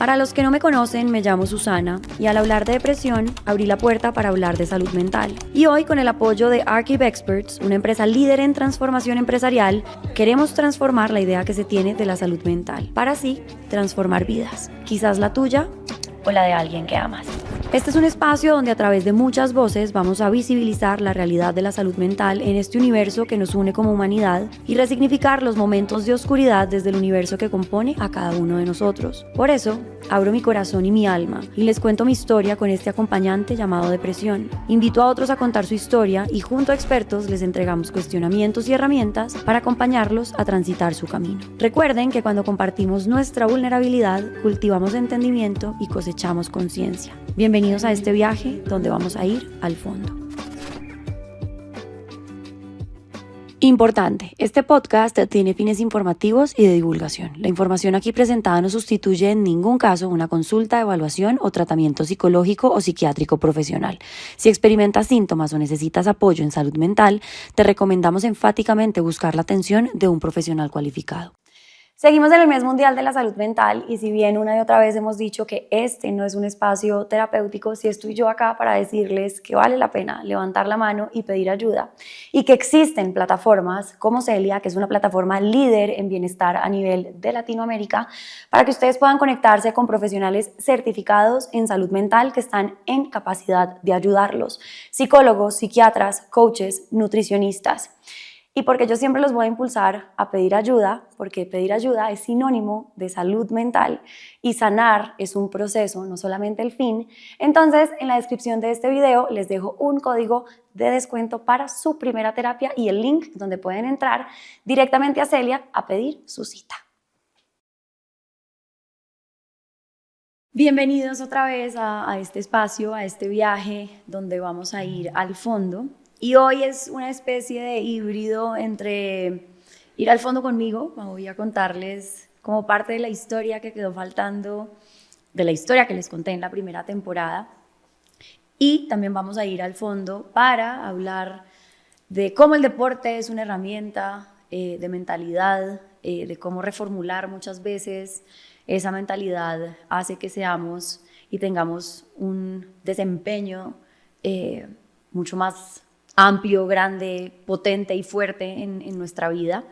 Para los que no me conocen, me llamo Susana y al hablar de depresión, abrí la puerta para hablar de salud mental. Y hoy, con el apoyo de Archive Experts, una empresa líder en transformación empresarial, queremos transformar la idea que se tiene de la salud mental, para así transformar vidas, quizás la tuya o la de alguien que amas. Este es un espacio donde a través de muchas voces vamos a visibilizar la realidad de la salud mental en este universo que nos une como humanidad y resignificar los momentos de oscuridad desde el universo que compone a cada uno de nosotros. Por eso, abro mi corazón y mi alma y les cuento mi historia con este acompañante llamado depresión. Invito a otros a contar su historia y junto a expertos les entregamos cuestionamientos y herramientas para acompañarlos a transitar su camino. Recuerden que cuando compartimos nuestra vulnerabilidad, cultivamos entendimiento y cosechamos conciencia. Bienvenidos a este viaje donde vamos a ir al fondo. Importante, este podcast tiene fines informativos y de divulgación. La información aquí presentada no sustituye en ningún caso una consulta, evaluación o tratamiento psicológico o psiquiátrico profesional. Si experimentas síntomas o necesitas apoyo en salud mental, te recomendamos enfáticamente buscar la atención de un profesional cualificado. Seguimos en el Mes Mundial de la Salud Mental y si bien una y otra vez hemos dicho que este no es un espacio terapéutico, sí estoy yo acá para decirles que vale la pena levantar la mano y pedir ayuda y que existen plataformas como Celia, que es una plataforma líder en bienestar a nivel de Latinoamérica, para que ustedes puedan conectarse con profesionales certificados en salud mental que están en capacidad de ayudarlos, psicólogos, psiquiatras, coaches, nutricionistas. Y porque yo siempre los voy a impulsar a pedir ayuda, porque pedir ayuda es sinónimo de salud mental y sanar es un proceso, no solamente el fin. Entonces, en la descripción de este video les dejo un código de descuento para su primera terapia y el link donde pueden entrar directamente a Celia a pedir su cita. Bienvenidos otra vez a este espacio, a este viaje donde vamos a ir al fondo. Y hoy es una especie de híbrido entre ir al fondo conmigo, voy a contarles como parte de la historia que quedó faltando, de la historia que les conté en la primera temporada, y también vamos a ir al fondo para hablar de cómo el deporte es una herramienta de mentalidad, de cómo reformular muchas veces esa mentalidad hace que seamos y tengamos un desempeño mucho más amplio, grande, potente y fuerte en nuestra vida.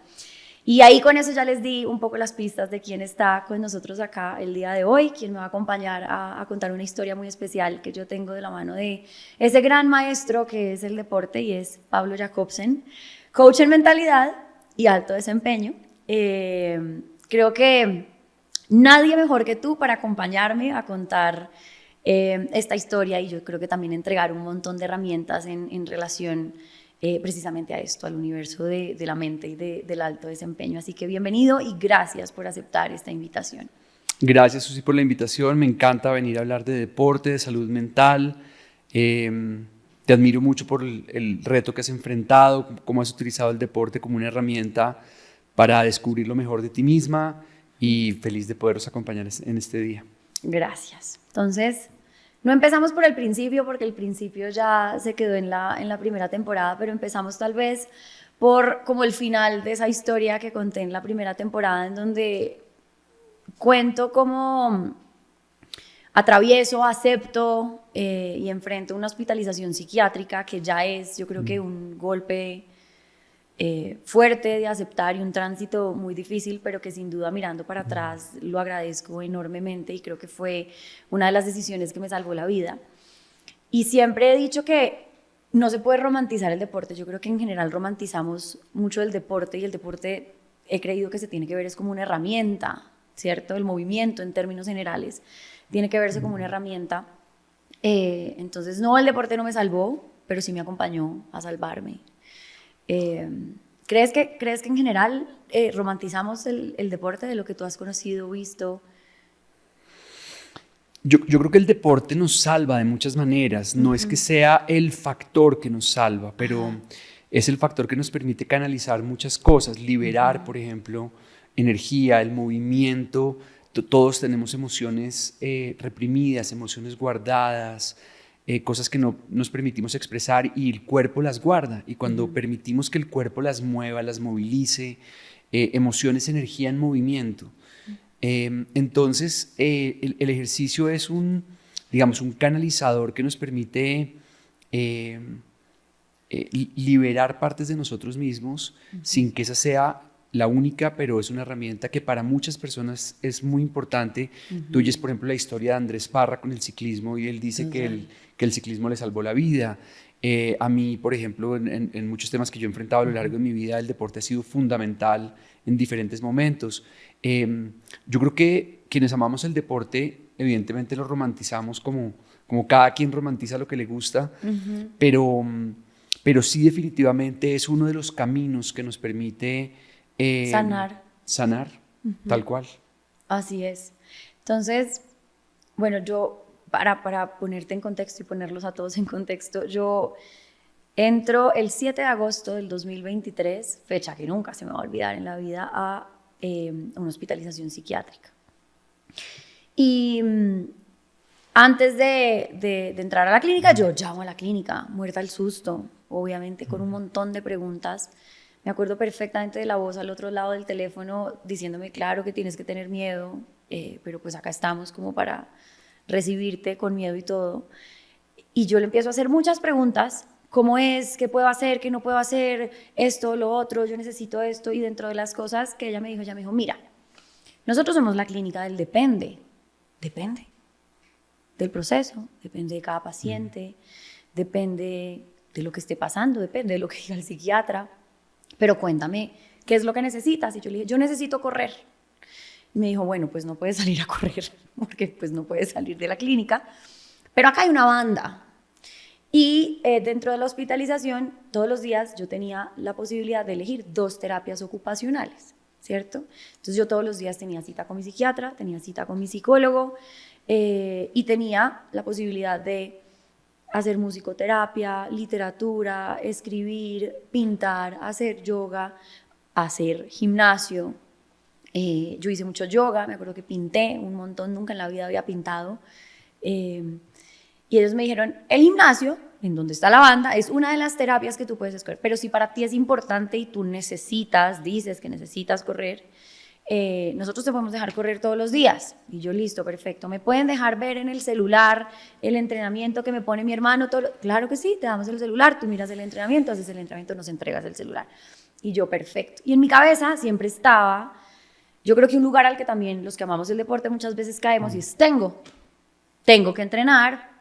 Y ahí con eso ya les di un poco las pistas de quién está con nosotros acá el día de hoy, quién me va a acompañar a contar una historia muy especial que yo tengo de la mano de ese gran maestro que es el deporte y es Pablo Jacobsen, coach en mentalidad y alto desempeño. Creo que nadie mejor que tú para acompañarme a contar esta historia y yo creo que también entregar un montón de herramientas en relación precisamente a esto, al universo de la mente y del alto desempeño. Así que bienvenido y gracias por aceptar esta invitación. Gracias, Susi, por la invitación. Me encanta venir a hablar de deporte, de salud mental. Te admiro mucho por el reto que has enfrentado, cómo has utilizado el deporte como una herramienta para descubrir lo mejor de ti misma y feliz de poderos acompañar en este día. Gracias. Entonces, no empezamos por el principio, porque el principio ya se quedó en la primera temporada, pero empezamos tal vez por como el final de esa historia que conté en la primera temporada, en donde cuento cómo atravieso, acepto y enfrento una hospitalización psiquiátrica que ya es, yo creo que un golpe fuerte de aceptar y un tránsito muy difícil, pero que sin duda mirando para atrás lo agradezco enormemente y creo que fue una de las decisiones que me salvó la vida. Y siempre he dicho que no se puede romantizar el deporte. Yo creo que en general romantizamos mucho el deporte y el deporte he creído que se tiene que ver es como una herramienta, ¿cierto? El movimiento en términos generales tiene que verse como una herramienta. Entonces no, el deporte no me salvó, pero sí me acompañó a salvarme. ¿Crees que en general romantizamos el deporte de lo que tú has conocido, visto? Yo creo que el deporte nos salva de muchas maneras. No es que sea el factor que nos salva, pero es el factor que nos permite canalizar muchas cosas, liberar, por ejemplo, energía, el movimiento. Todos tenemos emociones reprimidas, emociones guardadas, cosas que no nos permitimos expresar y el cuerpo las guarda. Y cuando permitimos que el cuerpo las mueva, las movilice, emociones, energía en movimiento. Entonces, el ejercicio es digamos, un canalizador que nos permite liberar partes de nosotros mismos sin que esa sea la única, pero es una herramienta que para muchas personas es muy importante. Tú oyes, por ejemplo, la historia de Andrés Parra con el ciclismo y él dice que el ciclismo le salvó la vida. A mí, por ejemplo, en muchos temas que yo he enfrentado a lo largo de mi vida, el deporte ha sido fundamental en diferentes momentos. Yo creo que quienes amamos el deporte, evidentemente lo romantizamos como cada quien romantiza lo que le gusta, pero sí definitivamente es uno de los caminos que nos permite sanar, tal cual. Así es. Entonces, bueno, yo, para ponerte en contexto y ponerlos a todos en contexto, yo entro el 7 de agosto del 2023, fecha que nunca se me va a olvidar en la vida, a una hospitalización psiquiátrica. Y antes de entrar a la clínica, yo llamo a la clínica, muerta al susto, obviamente con un montón de preguntas. Me acuerdo perfectamente de la voz al otro lado del teléfono diciéndome, claro que tienes que tener miedo, pero pues acá estamos como para recibirte con miedo y todo. Y yo le empiezo a hacer muchas preguntas, ¿cómo es? ¿Qué puedo hacer? ¿Qué no puedo hacer? Esto, lo otro, yo necesito esto. Y dentro de las cosas que ella me dijo, mira, nosotros somos la clínica del depende del proceso, depende de cada paciente, depende de lo que esté pasando, depende de lo que diga el psiquiatra, pero cuéntame, ¿qué es lo que necesitas? Y yo le dije, yo necesito correr. Y me dijo, bueno, pues no puedes salir a correr, porque pues no puedes salir de la clínica, pero acá hay una banda. Y dentro de la hospitalización, todos los días yo tenía la posibilidad de elegir 2 terapias ocupacionales, ¿cierto? Entonces yo todos los días tenía cita con mi psiquiatra, tenía cita con mi psicólogo y tenía la posibilidad de hacer musicoterapia, literatura, escribir, pintar, hacer yoga, hacer gimnasio. Yo hice mucho yoga, me acuerdo que pinté un montón, nunca en la vida había pintado. Y ellos me dijeron, el gimnasio, en donde está la banda, es una de las terapias que tú puedes escoger, pero si para ti es importante y tú dices que necesitas correr, nosotros te podemos dejar correr todos los días. Y yo, listo, perfecto. ¿Me pueden dejar ver en el celular el entrenamiento que me pone mi hermano? Claro que sí, te damos el celular, tú miras el entrenamiento, haces el entrenamiento, nos entregas el celular. Y yo, perfecto. Y en mi cabeza siempre estaba, yo creo que un lugar al que también los que amamos el deporte muchas veces caemos y es, tengo que entrenar,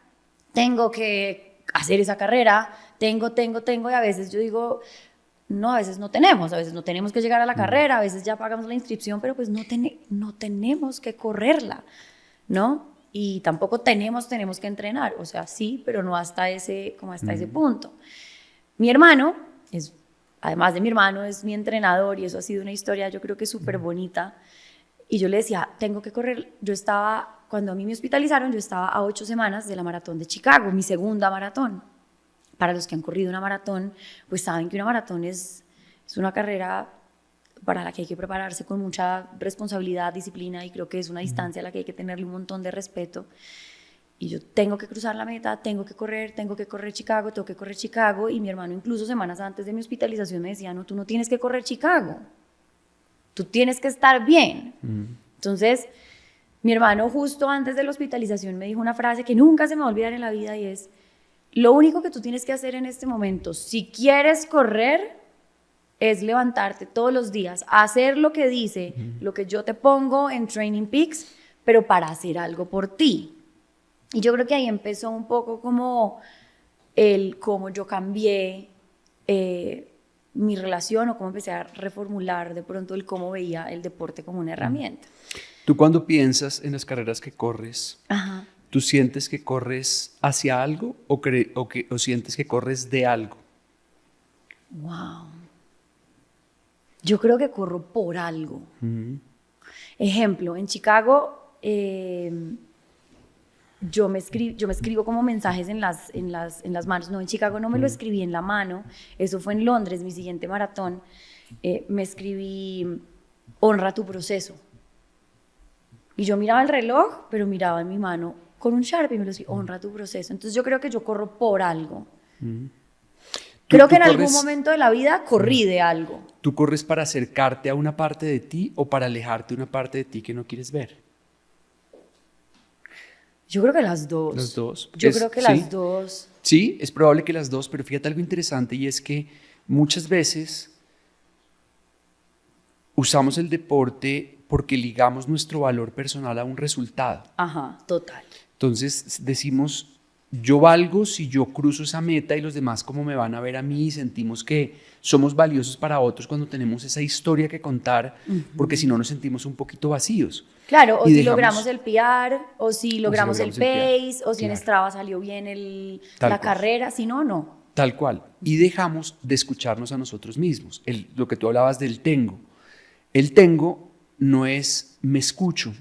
tengo que hacer esa carrera, tengo, y a veces yo digo, no, a veces no tenemos que llegar a la carrera, a veces ya pagamos la inscripción, pero pues no tenemos que correrla, ¿no? Y tampoco tenemos que entrenar, o sea, sí, pero no hasta ese punto. Mi hermano, además de mi hermano, es mi entrenador y eso ha sido una historia, yo creo que súper bonita. Y yo le decía, tengo que correr. Cuando a mí me hospitalizaron, yo estaba a 8 semanas de la maratón de Chicago, mi segunda maratón. Para los que han corrido una maratón, pues saben que una maratón es una carrera para la que hay que prepararse con mucha responsabilidad, disciplina, y creo que es una distancia a la que hay que tenerle un montón de respeto. Y yo tengo que cruzar la meta, tengo que correr Chicago, y mi hermano incluso semanas antes de mi hospitalización me decía, no, tú no tienes que correr Chicago, tú tienes que estar bien. Entonces, mi hermano justo antes de la hospitalización me dijo una frase que nunca se me va a olvidar en la vida y es, lo único que tú tienes que hacer en este momento, si quieres correr, es levantarte todos los días, hacer lo que dice, lo que yo te pongo en Training Peaks, pero para hacer algo por ti. Y yo creo que ahí empezó un poco como cómo yo cambié mi relación o cómo empecé a reformular de pronto el cómo veía el deporte como una herramienta. Tú cuando piensas en las carreras que corres, Ajá. ¿tú sientes que corres hacia algo o sientes que corres de algo? Wow. Yo creo que corro por algo. Ejemplo, en Chicago yo me escribo como mensajes en las manos. No, en Chicago no me lo escribí en la mano. Eso fue en Londres, mi siguiente maratón. Me escribí, honra tu proceso. Y yo miraba el reloj, pero miraba en mi mano con un Sharpie y me lo decía, honra tu proceso. Entonces yo creo que yo corro por algo. Creo que en algún momento de la vida corrí de algo. ¿Tú corres para acercarte a una parte de ti o para alejarte de una parte de ti que no quieres ver? Yo creo que las dos. Las dos. Yo creo que sí, las dos. Sí, es probable que las dos, pero fíjate algo interesante y es que muchas veces usamos el deporte porque ligamos nuestro valor personal a un resultado. Ajá, total. Entonces decimos, yo valgo si yo cruzo esa meta y los demás cómo me van a ver a mí, y sentimos que somos valiosos para otros cuando tenemos esa historia que contar, porque si no nos sentimos un poquito vacíos. Claro, o Y si logramos el PR, o si logramos el pace, o si en Claro. Strava salió bien Tal la cual. carrera, si no, no. Tal cual. Y dejamos de escucharnos a nosotros mismos. Lo que tú hablabas del tengo. El tengo no es me escucho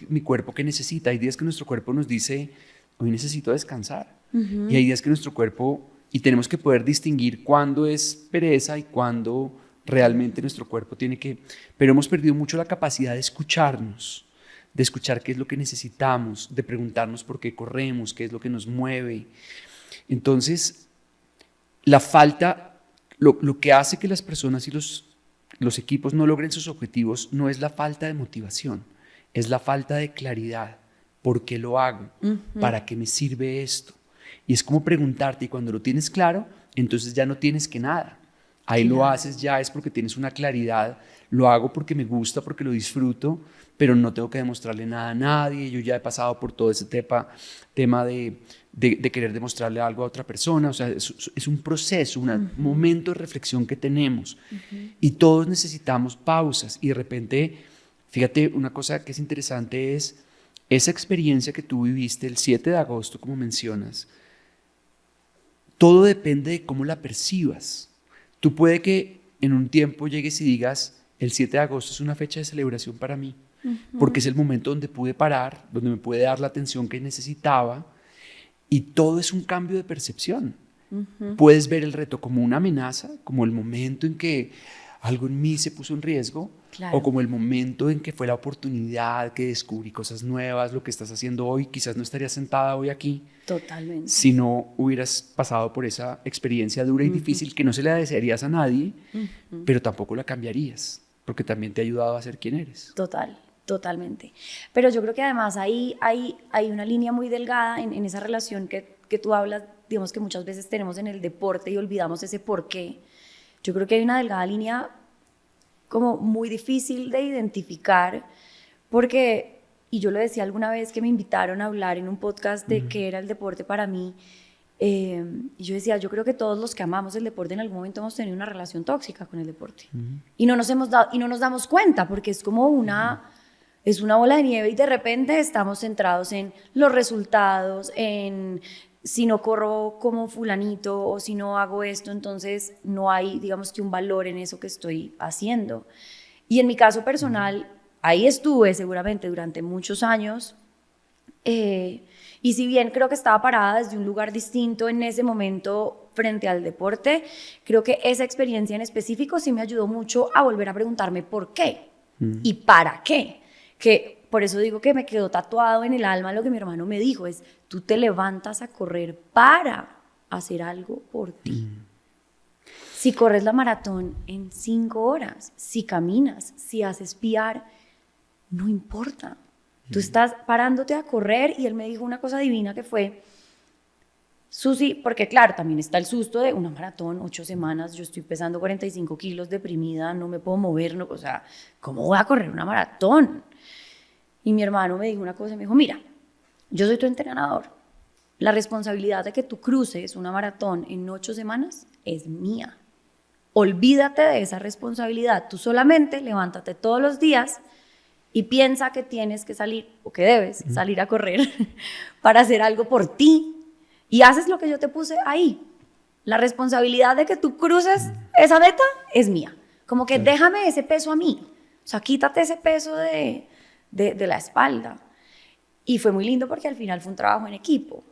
mi cuerpo que necesita. Hay días que nuestro cuerpo nos dice, hoy necesito descansar. Y hay días que nuestro cuerpo, y tenemos que poder distinguir cuándo es pereza y cuándo realmente nuestro cuerpo tiene que... Pero hemos perdido mucho la capacidad de escucharnos, de escuchar qué es lo que necesitamos, de preguntarnos por qué corremos, qué es lo que nos mueve. Entonces, la falta, lo que hace que las personas y los equipos no logren sus objetivos no es la falta de motivación, es la falta de claridad. ¿Por qué lo hago? ¿Para qué me sirve esto? Y es como preguntarte, y cuando lo tienes claro, entonces ya no tienes que nada. Ahí lo haces ya es porque tienes una claridad, lo hago porque me gusta, porque lo disfruto, pero no tengo que demostrarle nada a nadie. Yo ya he pasado por todo ese tema de querer demostrarle algo a otra persona. O sea, es un proceso, un momento de reflexión que tenemos. Y todos necesitamos pausas. Y de repente, fíjate, una cosa que es interesante es esa experiencia que tú viviste el 7 de agosto, como mencionas. Todo depende de cómo la percibas. Tú puede que en un tiempo llegues y digas, el 7 de agosto es una fecha de celebración para mí, porque es el momento donde pude parar, donde me pude dar la atención que necesitaba, y todo es un cambio de percepción. Puedes ver el reto como una amenaza, como el momento en que algo en mí se puso en riesgo, Claro. o como el momento en que fue la oportunidad, que descubrí cosas nuevas, lo que estás haciendo hoy, quizás no estarías sentada hoy aquí. Totalmente. Si no hubieras pasado por esa experiencia dura y difícil que no se la desearías a nadie, pero tampoco la cambiarías, porque también te ha ayudado a ser quien eres. Totalmente. Pero yo creo que además hay una línea muy delgada en esa relación que tú hablas, digamos que muchas veces tenemos en el deporte y olvidamos ese porqué. Yo creo que hay una delgada línea como muy difícil de identificar, porque, y yo lo decía alguna vez que me invitaron a hablar en un podcast de qué era el deporte para mí, y yo decía, yo creo que todos los que amamos el deporte en algún momento hemos tenido una relación tóxica con el deporte, y no nos damos cuenta, porque es como es una bola de nieve y de repente estamos centrados en los resultados, en si no corro como fulanito o si no hago esto, entonces no hay, digamos que un valor en eso que estoy haciendo. Y en mi caso personal, ahí estuve seguramente durante muchos años, y si bien creo que estaba parada desde un lugar distinto en ese momento frente al deporte, creo que esa experiencia en específico sí me ayudó mucho a volver a preguntarme por qué y para qué. Que por eso digo que me quedó tatuado en el alma lo que mi hermano me dijo, es tú te levantas a correr para hacer algo por ti. Si corres la maratón en 5 horas, si caminas, si haces PR, no importa. Tú estás parándote a correr, y él me dijo una cosa divina que fue, Susi, porque claro, también está el susto de una maratón, 8 semanas, yo estoy pesando 45 kilos, deprimida, no me puedo mover, no, o sea, ¿cómo voy a correr una maratón? Y mi hermano me dijo una cosa, me dijo, mira, yo soy tu entrenador, la responsabilidad de que tú cruces una maratón en 8 semanas es mía. Olvídate de esa responsabilidad, tú solamente levántate todos los días y piensa que tienes que salir, o que debes salir a correr para hacer algo por ti, y haces lo que yo te puse ahí. La responsabilidad de que tú cruces esa meta es mía. Como que déjame ese peso a mí, o sea, quítate ese peso de la espalda. Y fue muy lindo porque al final fue un trabajo en equipo.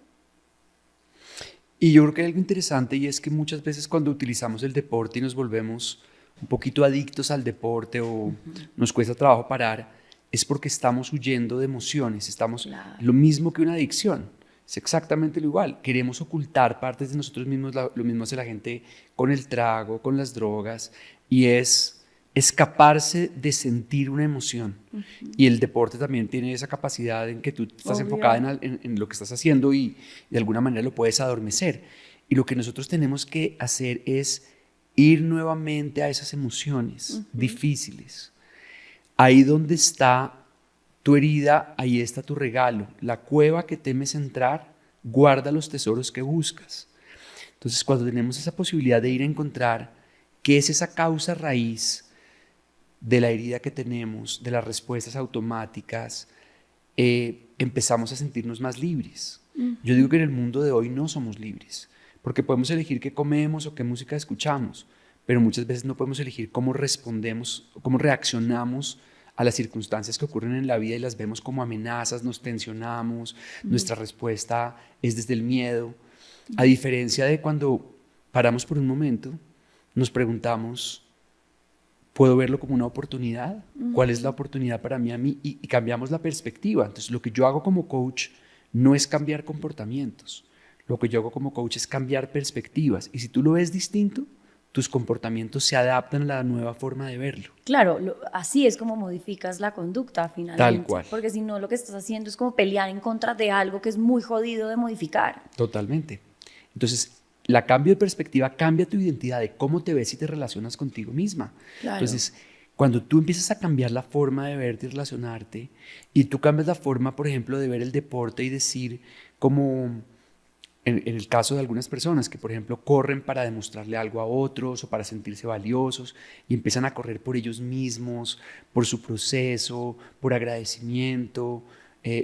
Y yo creo que hay algo interesante, y es que muchas veces cuando utilizamos el deporte y nos volvemos un poquito adictos al deporte o nos cuesta trabajo parar, es porque estamos huyendo de emociones, Claro. lo mismo que una adicción. Es exactamente lo igual. Queremos ocultar partes de nosotros mismos. Lo mismo hace la gente con el trago, con las drogas, y es escaparse de sentir una emoción. Y el deporte también tiene esa capacidad en que tú estás Obvio. enfocada en lo que estás haciendo y de alguna manera lo puedes adormecer. Y lo que nosotros tenemos que hacer es ir nuevamente a esas emociones difíciles. Ahí donde está tu herida, ahí está tu regalo. La cueva que temes entrar, guarda los tesoros que buscas. Entonces, cuando tenemos esa posibilidad de ir a encontrar qué es esa causa raíz de la herida que tenemos, de las respuestas automáticas, empezamos a sentirnos más libres. Yo digo que en el mundo de hoy no somos libres, porque podemos elegir qué comemos o qué música escuchamos, pero muchas veces no podemos elegir cómo respondemos, cómo reaccionamos a las circunstancias que ocurren en la vida y las vemos como amenazas, nos tensionamos, nuestra respuesta es desde el miedo, a diferencia de cuando paramos por un momento, nos preguntamos, ¿puedo verlo como una oportunidad? ¿Cuál es la oportunidad para mí? Y cambiamos la perspectiva. Entonces, lo que yo hago como coach no es cambiar comportamientos. Lo que yo hago como coach es cambiar perspectivas. Y si tú lo ves distinto, tus comportamientos se adaptan a la nueva forma de verlo. Claro, así es como modificas la conducta finalmente. Tal cual. Porque si no, lo que estás haciendo es como pelear en contra de algo que es muy jodido de modificar. Totalmente. Entonces, la cambio de perspectiva cambia tu identidad de cómo te ves y te relacionas contigo misma. Claro. Entonces, cuando tú empiezas a cambiar la forma de verte y relacionarte, y tú cambias la forma, por ejemplo, de ver el deporte y decir como en el caso de algunas personas que, por ejemplo, corren para demostrarle algo a otros o para sentirse valiosos y empiezan a correr por ellos mismos, por su proceso, por agradecimiento,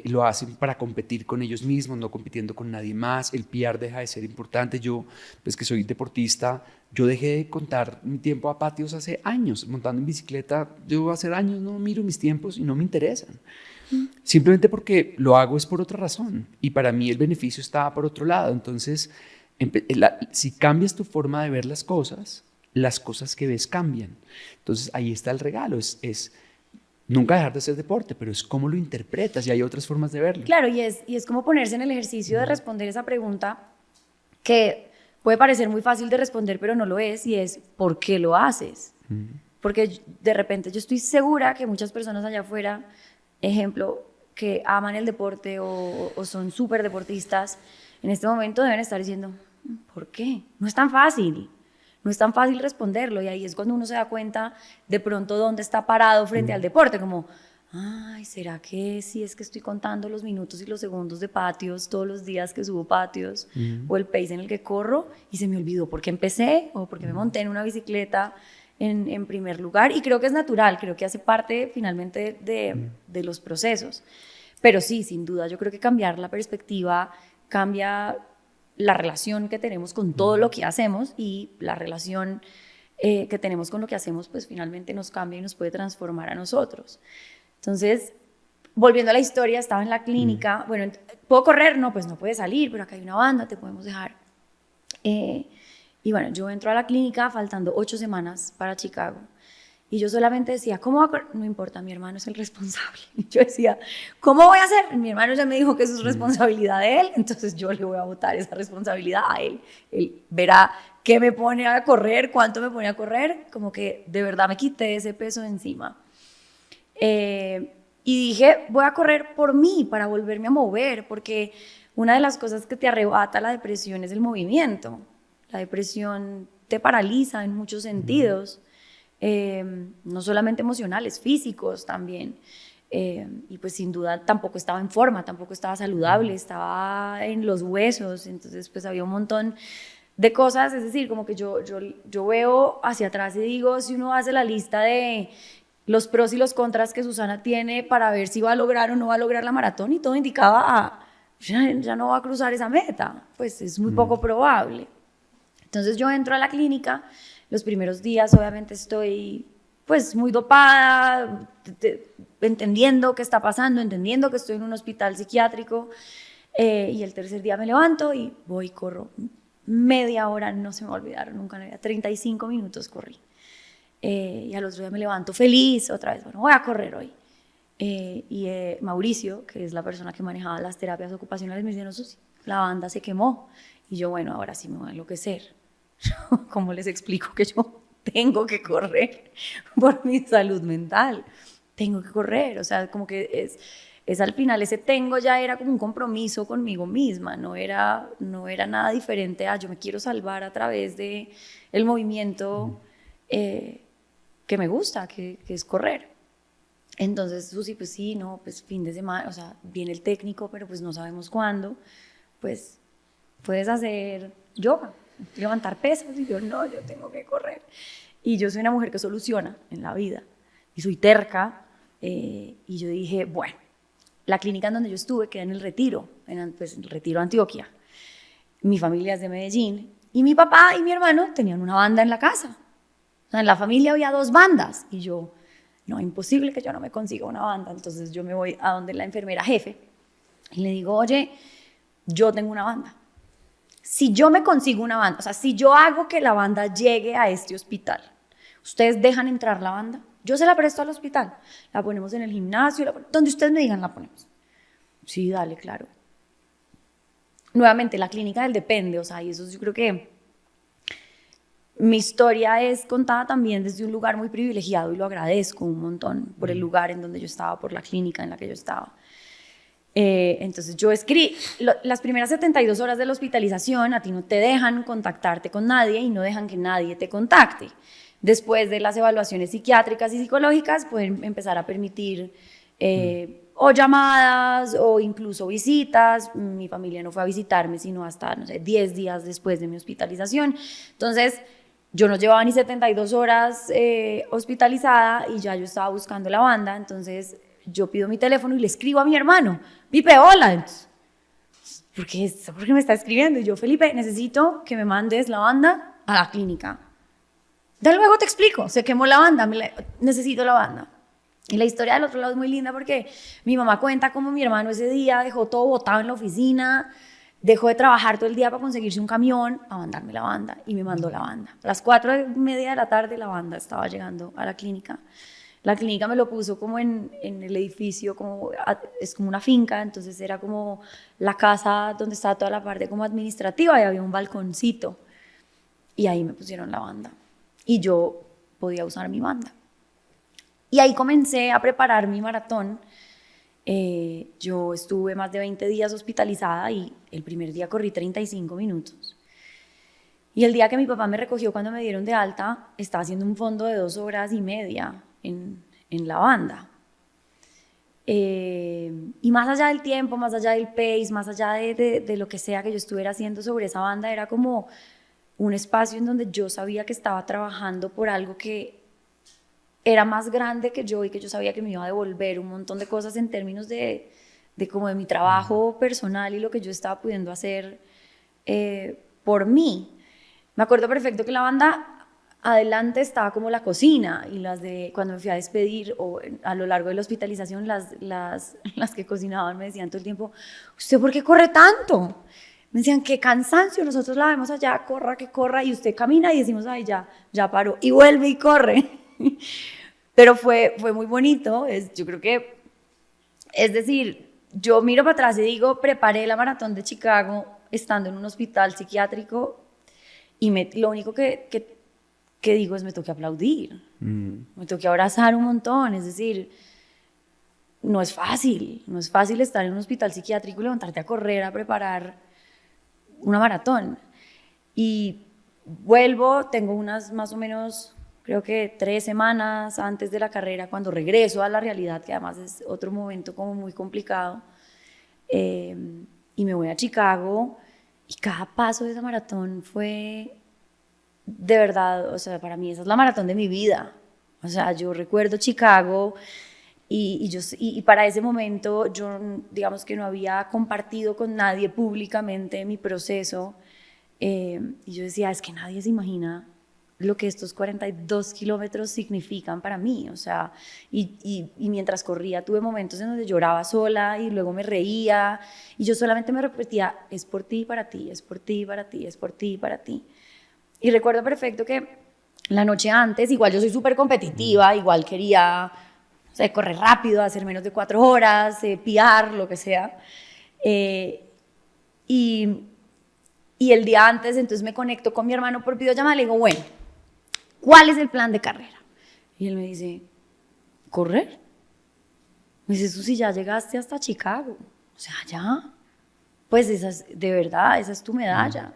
lo hacen para competir con ellos mismos, no compitiendo con nadie más. El PR deja de ser importante. Yo, pues que soy deportista, yo dejé de contar mi tiempo a patios hace años, montando en bicicleta. Yo hace años no miro mis tiempos y no me interesan. Simplemente porque lo hago es por otra razón y para mí el beneficio está por otro lado. Entonces, si cambias tu forma de ver las cosas que ves cambian. Entonces, ahí está el regalo, es nunca dejar de hacer deporte, pero es cómo lo interpretas y hay otras formas de verlo. Claro, y es como ponerse en el ejercicio de responder esa pregunta que puede parecer muy fácil de responder, pero no lo es, y es ¿por qué lo haces? Porque de repente yo estoy segura que muchas personas allá afuera, ejemplo, que aman el deporte o son súper deportistas, en este momento deben estar diciendo, ¿por qué? No es tan fácil. No es tan fácil responderlo, y ahí es cuando uno se da cuenta de pronto dónde está parado frente al deporte, como, ay, ¿será que sí es que estoy contando los minutos y los segundos de patios todos los días que subo patios, o el pace en el que corro, y se me olvidó por qué empecé, o por qué me monté en una bicicleta en primer lugar? Y creo que es natural, creo que hace parte finalmente de los procesos. Pero sí, sin duda, yo creo que cambiar la perspectiva cambia la relación que tenemos con todo lo que hacemos, y la relación que tenemos con lo que hacemos, pues finalmente nos cambia y nos puede transformar a nosotros. Entonces, volviendo a la historia, estaba en la clínica, bueno, ¿puedo correr? No, pues no puedes salir, pero acá hay una banda, te podemos dejar. Y bueno, yo entro a la clínica faltando 8 semanas para Chicago. Y yo solamente decía, ¿cómo va a correr? No importa, mi hermano es el responsable. Y yo decía, ¿cómo voy a hacer? Mi hermano ya me dijo que eso es responsabilidad de él, entonces yo le voy a botar esa responsabilidad a él. Él verá qué me pone a correr, cuánto me pone a correr, como que de verdad me quité ese peso de encima. Y dije, voy a correr por mí, para volverme a mover, porque una de las cosas que te arrebata la depresión es el movimiento. La depresión te paraliza en muchos sentidos. No solamente emocionales, físicos también, y pues sin duda tampoco estaba en forma, tampoco estaba saludable, estaba en los huesos, entonces pues había un montón de cosas. Es decir, como que yo veo hacia atrás y digo, si uno hace la lista de los pros y los contras que Susana tiene para ver si va a lograr o no va a lograr la maratón, y todo indicaba ya no va a cruzar esa meta, pues es muy poco probable. Entonces yo entro a la clínica. Los primeros días obviamente estoy pues muy dopada, entendiendo qué está pasando, entendiendo que estoy en un hospital psiquiátrico, y el tercer día me levanto y voy, corro media hora, no se me va a olvidar nunca, 35 minutos corrí, y al otro día me levanto feliz otra vez, bueno, voy a correr hoy, y Mauricio, que es la persona que manejaba las terapias ocupacionales, me dice, no, Susi, la banda se quemó. Y yo, bueno, ahora sí me voy a enloquecer. ¿Cómo les explico que yo tengo que correr por mi salud mental? Tengo que correr, o sea, como que es al final, ese tengo ya era como un compromiso conmigo misma, no era nada diferente a yo me quiero salvar a través de el movimiento que me gusta, que es correr. Entonces, Susi, pues sí, no, pues fin de semana, o sea, viene el técnico, pero pues no sabemos cuándo, pues puedes hacer yoga, levantar pesas, y yo, no, yo tengo que correr. Y yo soy una mujer que soluciona en la vida, y soy terca, y yo dije, bueno, la clínica en donde yo estuve queda en el Retiro, pues, en el Retiro, Antioquia. Mi familia es de Medellín, y mi papá y mi hermano tenían una banda en la casa. O sea, en la familia había 2 bandas, y yo, no, imposible que yo no me consiga una banda. Entonces yo me voy a donde la enfermera jefe, y le digo, oye, yo tengo una banda. Si yo me consigo una banda, o sea, si yo hago que la banda llegue a este hospital, ¿ustedes dejan entrar la banda? Yo se la presto al hospital, la ponemos en el gimnasio, donde ustedes me digan la ponemos. Sí, dale, claro. Nuevamente, la clínica del depende, o sea, y eso yo creo que mi historia es contada también desde un lugar muy privilegiado y lo agradezco un montón por el lugar en donde yo estaba, por la clínica en la que yo estaba. Entonces yo escribí, las primeras 72 horas de la hospitalización a ti no te dejan contactarte con nadie y no dejan que nadie te contacte. Después de las evaluaciones psiquiátricas y psicológicas pueden empezar a permitir o llamadas o incluso visitas. Mi familia no fue a visitarme sino hasta, no sé, 10 días después de mi hospitalización. Entonces yo no llevaba ni 72 horas hospitalizada y ya yo estaba buscando la banda. Entonces yo pido mi teléfono y le escribo a mi hermano, Pipe, hola. ¿Por qué me está escribiendo? Y yo, Felipe, necesito que me mandes la banda a la clínica. De luego te explico, se quemó la banda, necesito la banda. Y la historia del otro lado es muy linda porque mi mamá cuenta cómo mi hermano ese día dejó todo botado en la oficina, dejó de trabajar todo el día para conseguirse un camión a mandarme la banda y me mandó la banda. A las 4:30 de la tarde la banda estaba llegando a la clínica. La clínica me lo puso como en el edificio, es como una finca, entonces era como la casa donde estaba toda la parte como administrativa y había un balconcito. Y ahí me pusieron la banda. Y yo podía usar mi banda. Y ahí comencé a preparar mi maratón. Yo estuve más de 20 días hospitalizada y el primer día corrí 35 minutos. Y el día que mi papá me recogió cuando me dieron de alta, estaba haciendo un fondo de 2 horas y media en la banda. Y más allá del tiempo, más allá del pace, más allá de lo que sea que yo estuviera haciendo sobre esa banda, era como un espacio en donde yo sabía que estaba trabajando por algo que era más grande que yo y que yo sabía que me iba a devolver un montón de cosas en términos de como de mi trabajo personal y lo que yo estaba pudiendo hacer por mí. Me acuerdo perfecto que la banda adelante estaba como la cocina y las de cuando me fui a despedir o a lo largo de la hospitalización las que cocinaban me decían todo el tiempo, ¿usted por qué corre tanto? Me decían, qué cansancio, nosotros la vemos allá, corra, que corra, y usted camina y decimos, ay, ya paró, y vuelve y corre. Pero fue muy bonito, yo creo que, es decir, yo miro para atrás y digo, preparé la maratón de Chicago estando en un hospital psiquiátrico y lo único que digo es me tengo que aplaudir, me tengo que abrazar un montón, es decir, no es fácil estar en un hospital psiquiátrico y levantarte a correr, a preparar una maratón. Y vuelvo, tengo unas más o menos, creo que 3 semanas antes de la carrera, cuando regreso a la realidad, que además es otro momento como muy complicado, y me voy a Chicago, y cada paso de esa maratón fue, de verdad, o sea, para mí esa es la maratón de mi vida. O sea, yo recuerdo Chicago y para ese momento yo, digamos que no había compartido con nadie públicamente mi proceso, y yo decía, es que nadie se imagina lo que estos 42 kilómetros significan para mí, o sea, y mientras corría tuve momentos en donde lloraba sola y luego me reía y yo solamente me repetía, es por ti y para ti, es por ti y para ti, es por ti y para ti. Y recuerdo perfecto que la noche antes, igual yo soy súper competitiva, igual quería, o sea, correr rápido, hacer menos de 4 horas, piar, lo que sea. Y el día antes, entonces me conecto con mi hermano por videollamada y le digo, bueno, ¿cuál es el plan de carrera? Y él me dice, ¿correr? Me dice, Susi, ya llegaste hasta Chicago. O sea, ya. Pues de verdad, esa es tu medalla.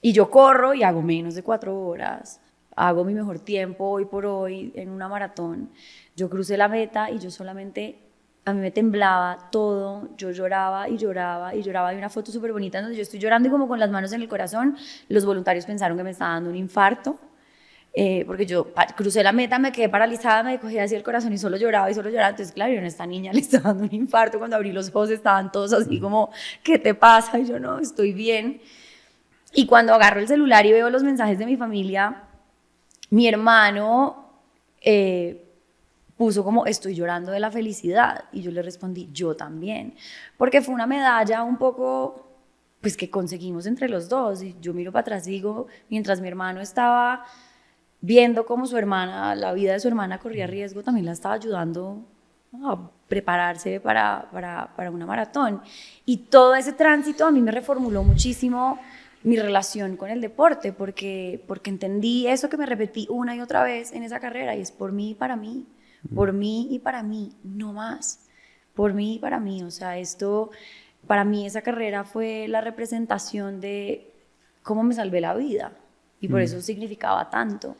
Y yo corro y hago menos de 4 horas. Hago mi mejor tiempo hoy por hoy en una maratón. Yo crucé la meta y yo solamente, a mí me temblaba todo. Yo lloraba y lloraba y lloraba. Hay una foto súper bonita donde yo estoy llorando y como con las manos en el corazón. Los voluntarios pensaron que me estaba dando un infarto. Porque yo crucé la meta, me quedé paralizada, me cogía así el corazón y solo lloraba y solo lloraba. Entonces, claro, yo a esta niña le estaba dando un infarto. Cuando abrí los ojos estaban todos así como, ¿qué te pasa? Y yo, no, estoy bien. Y cuando agarro el celular y veo los mensajes de mi familia, mi hermano puso como, estoy llorando de la felicidad. Y yo le respondí, yo también. Porque fue una medalla un poco, pues que conseguimos entre los dos. Y yo miro para atrás y digo, mientras mi hermano estaba viendo cómo su hermana, la vida de su hermana corría riesgo, también la estaba ayudando a prepararse para una maratón. Y todo ese tránsito a mí me reformuló muchísimo mi relación con el deporte, porque entendí eso que me repetí una y otra vez en esa carrera, y es por mí y para mí, por mí y para mí, no más, por mí y para mí. O sea, esto, para mí esa carrera fue la representación de cómo me salvé la vida, y por eso significaba tanto.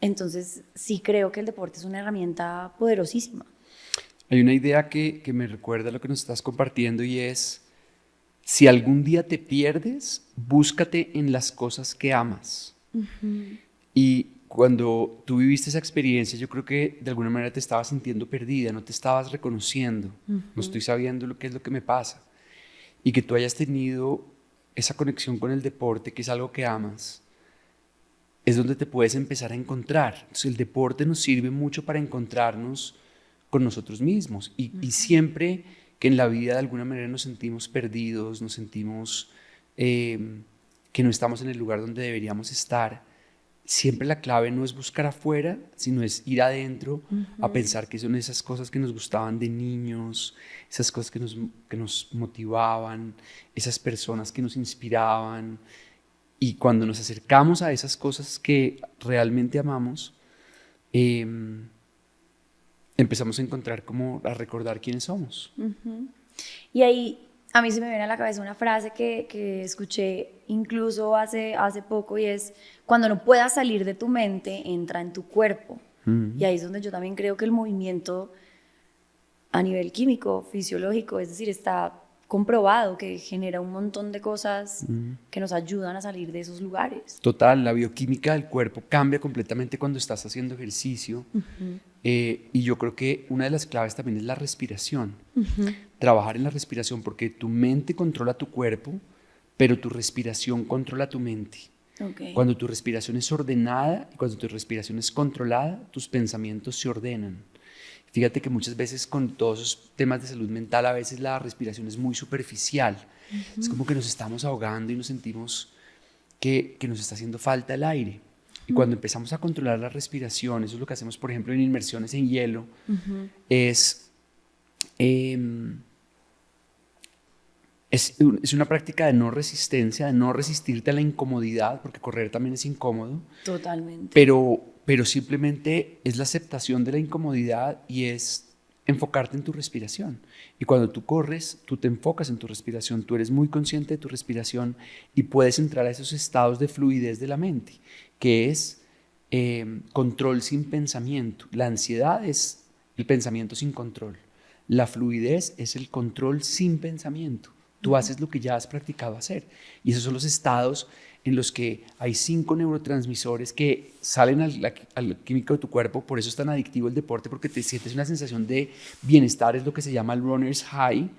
Entonces sí creo que el deporte es una herramienta poderosísima. Hay una idea que me recuerda a lo que nos estás compartiendo y es, si algún día te pierdes, búscate en las cosas que amas. Y cuando tú viviste esa experiencia, yo creo que de alguna manera te estabas sintiendo perdida, no te estabas reconociendo, no estoy sabiendo lo que es lo que me pasa. Y que tú hayas tenido esa conexión con el deporte, que es algo que amas, es donde te puedes empezar a encontrar. Entonces, el deporte nos sirve mucho para encontrarnos con nosotros mismos. Y siempre que en la vida de alguna manera nos sentimos perdidos, nos sentimos que no estamos en el lugar donde deberíamos estar, siempre la clave no es buscar afuera, sino es ir adentro a pensar que son esas cosas que nos gustaban de niños, esas cosas que nos motivaban, esas personas que nos inspiraban. Y cuando nos acercamos a esas cosas que realmente amamos, empezamos a encontrar como a recordar quiénes somos. Y ahí a mí se me viene a la cabeza una frase que escuché incluso hace poco, y es, cuando no puedas salir de tu mente, entra en tu cuerpo. Y ahí es donde yo también creo que el movimiento a nivel químico, fisiológico, es decir, está comprobado que genera un montón de cosas que nos ayudan a salir de esos lugares. Total, la bioquímica del cuerpo cambia completamente cuando estás haciendo ejercicio. Y yo creo que una de las claves también es la respiración. Trabajar en la respiración, porque tu mente controla tu cuerpo, pero tu respiración controla tu mente. Cuando tu respiración es ordenada y cuando tu respiración es controlada, tus pensamientos se ordenan. Fíjate que muchas veces con todos esos temas de salud mental, a veces la respiración es muy superficial. Es como que nos estamos ahogando y nos sentimos que nos está haciendo falta el aire. Y cuando empezamos a controlar la respiración, eso es lo que hacemos, por ejemplo, en inmersiones en hielo, es una práctica de no resistencia, de no resistirte a la incomodidad, porque correr también es incómodo. Totalmente. Pero simplemente es la aceptación de la incomodidad y es enfocarte en tu respiración. Y cuando tú corres, tú te enfocas en tu respiración, tú eres muy consciente de tu respiración y puedes entrar a esos estados de fluidez de la mente, que es control sin pensamiento. La ansiedad es el pensamiento sin control. La fluidez es el control sin pensamiento. Tú haces lo que ya has practicado hacer. Y esos son los estados en los que hay 5 neurotransmisores que salen al químico de tu cuerpo. Por eso es tan adictivo el deporte, porque te sientes una sensación de bienestar. Es lo que se llama el runner's high,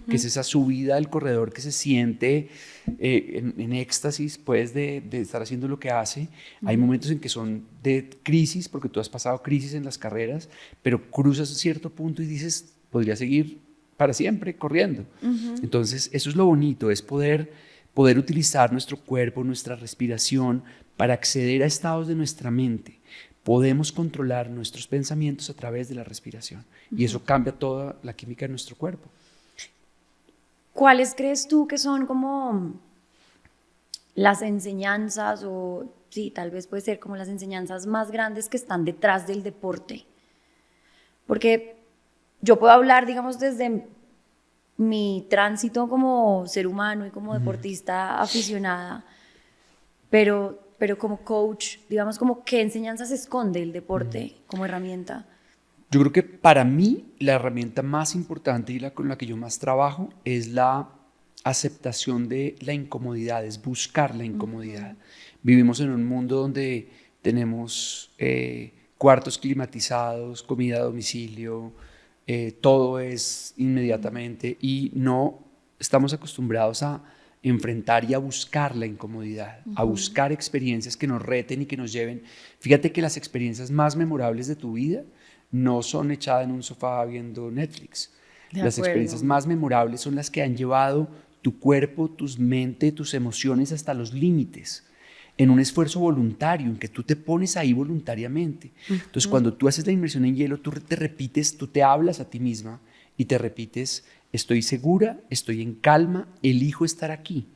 que es esa subida del corredor que se siente en éxtasis pues, de estar haciendo lo que hace. Hay momentos en que son de crisis, porque tú has pasado crisis en las carreras, pero cruzas cierto punto y dices, podría seguir para siempre corriendo. Entonces eso es lo bonito, es poder utilizar nuestro cuerpo, nuestra respiración para acceder a estados de nuestra mente. Podemos controlar nuestros pensamientos a través de la respiración y eso cambia toda la química de nuestro cuerpo. ¿cuáles crees tú que son como las enseñanzas o sí, tal vez puede ser como las enseñanzas más grandes que están detrás del deporte? Porque yo puedo hablar, digamos, desde mi tránsito como ser humano y como deportista aficionada, pero como coach, digamos, como qué enseñanzas esconde el deporte como herramienta. Yo creo que para mí la herramienta más importante y con la que yo más trabajo es la aceptación de la incomodidad, es buscar la incomodidad. Vivimos en un mundo donde tenemos cuartos climatizados, comida a domicilio, todo es inmediatamente y no estamos acostumbrados a enfrentar y a buscar la incomodidad, a buscar experiencias que nos reten y que nos lleven. Fíjate que las experiencias más memorables de tu vida no son echadas en un sofá viendo Netflix. Las experiencias más memorables son las que han llevado tu cuerpo, tus mente, tus emociones hasta los límites, en un esfuerzo voluntario, en que tú te pones ahí voluntariamente. Entonces, cuando tú haces la inmersión en hielo, tú te repites, tú te hablas a ti misma y te repites, estoy segura, estoy en calma, elijo estar aquí.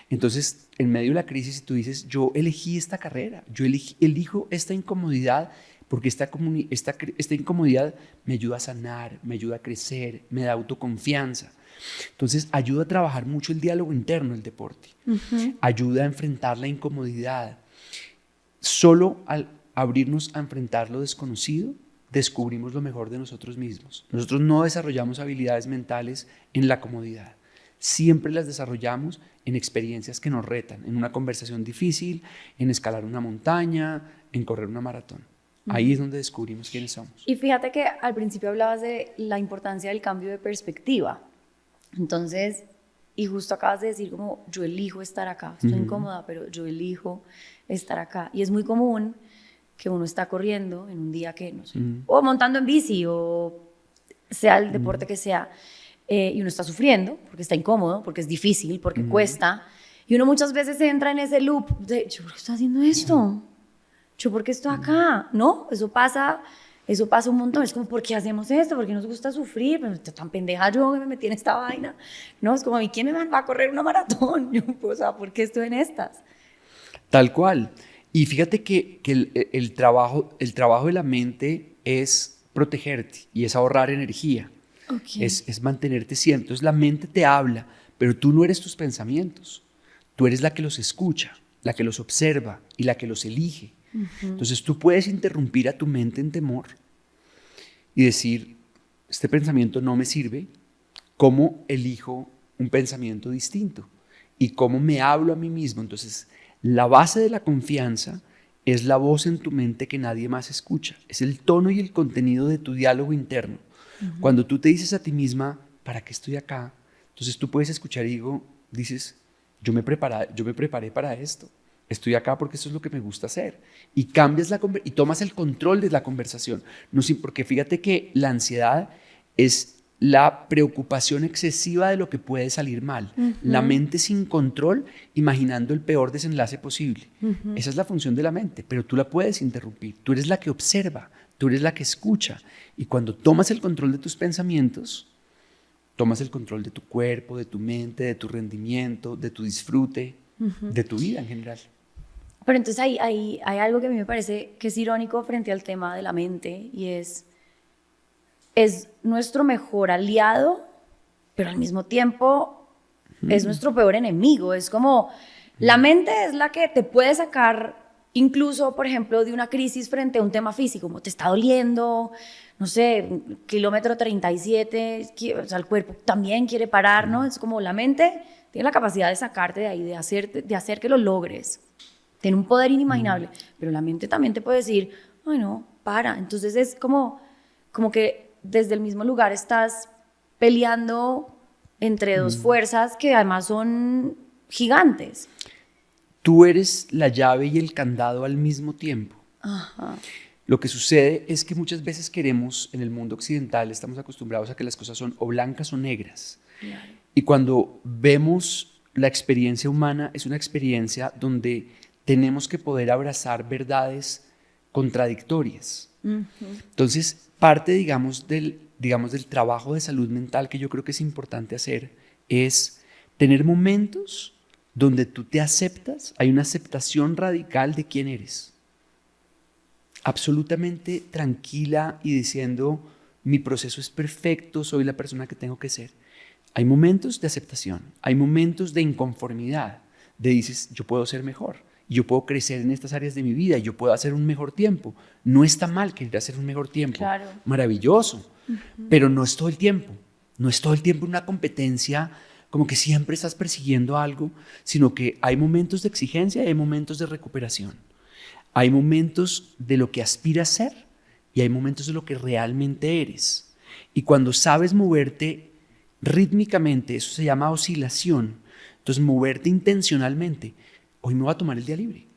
Entonces, en medio de la crisis, tú dices, yo elegí esta carrera, yo elijo esta incomodidad, porque esta incomodidad me ayuda a sanar, me ayuda a crecer, me da autoconfianza. Entonces, ayuda a trabajar mucho el diálogo interno del deporte, ayuda a enfrentar la incomodidad. Solo al abrirnos a enfrentar lo desconocido, descubrimos lo mejor de nosotros mismos. Nosotros no desarrollamos habilidades mentales en la comodidad. Siempre las desarrollamos en experiencias que nos retan, en una conversación difícil, en escalar una montaña, en correr una maratón. Ahí es donde descubrimos quiénes somos. Y fíjate que al principio hablabas de la importancia del cambio de perspectiva. Entonces, y justo acabas de decir como yo elijo estar acá, estoy incómoda, pero yo elijo estar acá. Y es muy común que uno está corriendo en un día que, no sé, o montando en bici, o sea el deporte que sea, y uno está sufriendo porque está incómodo, porque es difícil, porque cuesta, y uno muchas veces entra en ese loop de, ¿yo por qué estoy haciendo esto? ¿Yo por qué estoy acá? ¿No? Eso pasa un montón. Es como, ¿por qué hacemos esto? ¿Por qué nos gusta sufrir? Pero estoy tan pendeja yo que me metí en esta vaina. No, es como, ¿y quién me va a correr una maratón? Yo, o sea, ¿por qué estoy en estas? Tal cual. Y fíjate que el trabajo de la mente es protegerte y es ahorrar energía. Okay. Es mantenerte siempre. Entonces la mente te habla, pero tú no eres tus pensamientos. Tú eres la que los escucha, la que los observa y la que los elige. Entonces tú puedes interrumpir a tu mente en temor y decir, este pensamiento no me sirve, ¿cómo elijo un pensamiento distinto? ¿Y cómo me hablo a mí mismo? Entonces, la base de la confianza es la voz en tu mente que nadie más escucha, es el tono y el contenido de tu diálogo interno. Cuando tú te dices a ti misma, ¿para qué estoy acá? Entonces tú puedes escuchar y dices, yo me preparé para esto. Estoy acá porque esto es lo que me gusta hacer. Y cambias y tomas el control de la conversación. No, porque fíjate que la ansiedad es la preocupación excesiva de lo que puede salir mal. La mente sin control, imaginando el peor desenlace posible. Esa es la función de la mente, pero tú la puedes interrumpir. Tú eres la que observa, tú eres la que escucha. Y cuando tomas el control de tus pensamientos, tomas el control de tu cuerpo, de tu mente, de tu rendimiento, de tu disfrute, de tu vida en general. Pero entonces hay algo que a mí me parece que es irónico frente al tema de la mente y es nuestro mejor aliado, pero al mismo tiempo es nuestro peor enemigo. Es como, la mente es la que te puede sacar incluso, por ejemplo, de una crisis frente a un tema físico, como te está doliendo, no sé, kilómetro 37, o sea, el cuerpo también quiere parar, ¿no? Es como la mente tiene la capacidad de sacarte de ahí, de hacer que lo logres. Tiene un poder inimaginable, pero la mente también te puede decir, ay no, para. Entonces es como que desde el mismo lugar estás peleando entre dos fuerzas que además son gigantes. Tú eres la llave y el candado al mismo tiempo. Ajá. Lo que sucede es que muchas veces queremos, en el mundo occidental, estamos acostumbrados a que las cosas son o blancas o negras. Claro. Y cuando vemos la experiencia humana, es una experiencia donde tenemos que poder abrazar verdades contradictorias. Entonces, parte, digamos, del trabajo de salud mental que yo creo que es importante hacer es tener momentos donde tú te aceptas, hay una aceptación radical de quién eres. Absolutamente tranquila y diciendo, mi proceso es perfecto, soy la persona que tengo que ser. Hay momentos de aceptación, hay momentos de inconformidad, de dices, yo puedo ser mejor, yo puedo crecer en estas áreas de mi vida, yo puedo hacer un mejor tiempo. No está mal querer hacer un mejor tiempo, Claro. maravilloso, pero no es todo el tiempo, no es todo el tiempo una competencia como que siempre estás persiguiendo algo, sino que hay momentos de exigencia y hay momentos de recuperación. Hay momentos de lo que aspiras a ser y hay momentos de lo que realmente eres. Y cuando sabes moverte rítmicamente, eso se llama oscilación. Entonces, moverte intencionalmente. Hoy me voy a tomar el día libre.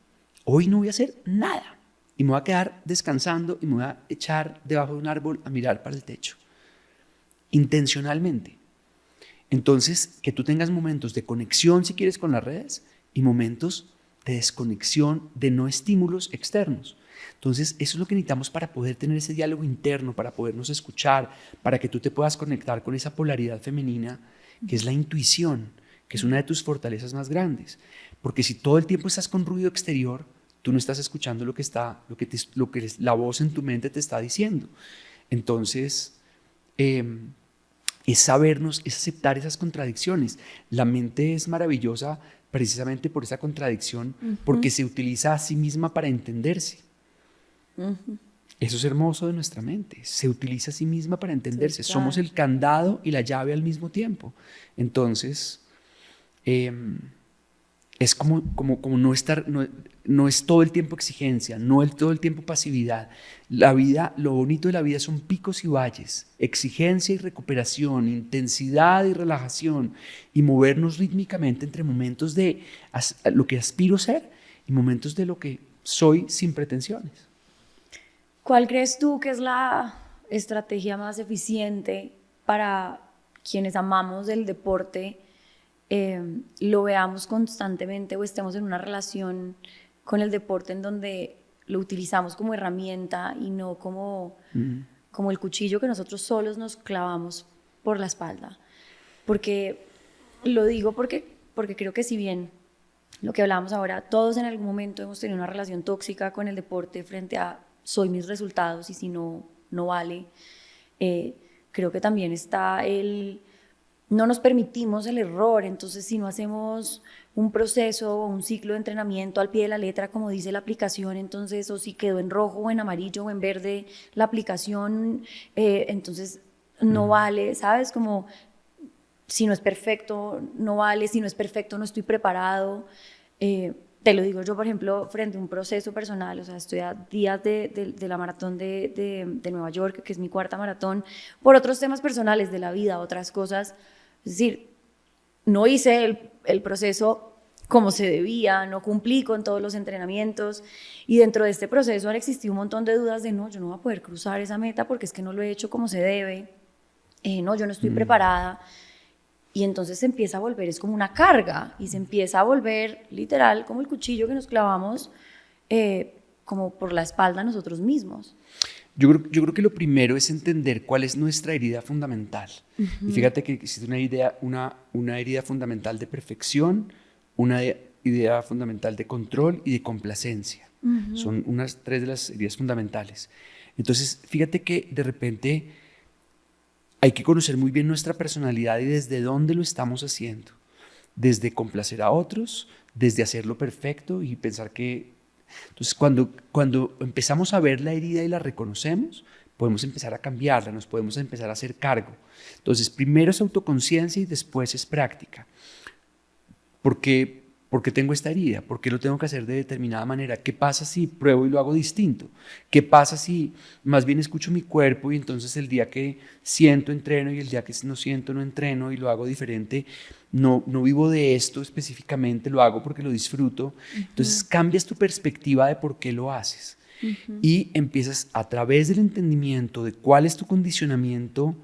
Hoy no voy a hacer nada. Y me voy a quedar descansando y me voy a echar debajo de un árbol a mirar para el techo. Intencionalmente. Entonces, que tú tengas momentos de conexión, si quieres, con las redes y momentos de desconexión, de no estímulos externos. Entonces, eso es lo que necesitamos para poder tener ese diálogo interno, para podernos escuchar, para que tú te puedas conectar con esa polaridad femenina, que es la intuición, que es una de tus fortalezas más grandes. Porque si todo el tiempo estás con ruido exterior, tú no estás escuchando lo que la voz en tu mente te está diciendo. Entonces, es sabernos, es aceptar esas contradicciones. La mente es maravillosa precisamente por esa contradicción, porque se utiliza a sí misma para entenderse. Eso es hermoso de nuestra mente, se utiliza a sí misma para entenderse. Total. Somos el candado y la llave al mismo tiempo. Entonces, es como no es todo el tiempo exigencia, no es todo el tiempo pasividad. La vida, lo bonito de la vida son picos y valles, exigencia y recuperación, intensidad y relajación, y movernos rítmicamente entre momentos de lo que aspiro a ser y momentos de lo que soy sin pretensiones. ¿Cuál crees tú que es la estrategia más eficiente para quienes amamos el deporte, lo veamos constantemente o estemos en una relación con el deporte en donde lo utilizamos como herramienta y no como el cuchillo que nosotros solos nos clavamos por la espalda? Porque lo digo porque creo que si bien lo que hablábamos ahora, todos en algún momento hemos tenido una relación tóxica con el deporte frente a soy mis resultados y si no, no vale. Creo que también está no nos permitimos el error, entonces si no hacemos un proceso o un ciclo de entrenamiento al pie de la letra, como dice la aplicación, entonces, o si quedó en rojo o en amarillo o en verde la aplicación, entonces no vale, ¿sabes? Como si no es perfecto, no vale, si no es perfecto, no estoy preparado. Te lo digo yo, por ejemplo, frente a un proceso personal, o sea, estoy a días de la maratón de Nueva York, que es mi cuarta maratón, por otros temas personales de la vida, otras cosas. Es decir, no hice el proceso como se debía, no cumplí con todos los entrenamientos, y dentro de este proceso han existido un montón de dudas de no, yo no voy a poder cruzar esa meta porque es que no lo he hecho como se debe, no, yo no estoy preparada. Y entonces se empieza a volver, es como una carga, y se empieza a volver literal como el cuchillo que nos clavamos como por la espalda nosotros mismos. Yo creo que lo primero es entender cuál es nuestra herida fundamental. Y fíjate que existe una herida fundamental de perfección, una idea fundamental de control y de complacencia. Son unas 3 de las heridas fundamentales. Entonces, fíjate que de repente hay que conocer muy bien nuestra personalidad y desde dónde lo estamos haciendo. Desde complacer a otros, desde hacerlo perfecto y pensar que... Entonces, cuando empezamos a ver la herida y la reconocemos, podemos empezar a cambiarla, nos podemos empezar a hacer cargo. Entonces, primero es autoconciencia y después es práctica. ¿Por qué tengo esta herida? ¿Por qué lo tengo que hacer de determinada manera? ¿Qué pasa si pruebo y lo hago distinto? ¿Qué pasa si más bien escucho mi cuerpo y entonces el día que siento entreno y el día que no siento no entreno y lo hago diferente? No vivo de esto específicamente, lo hago porque lo disfruto. Entonces cambias tu perspectiva de por qué lo haces y empiezas a través del entendimiento de cuál es tu condicionamiento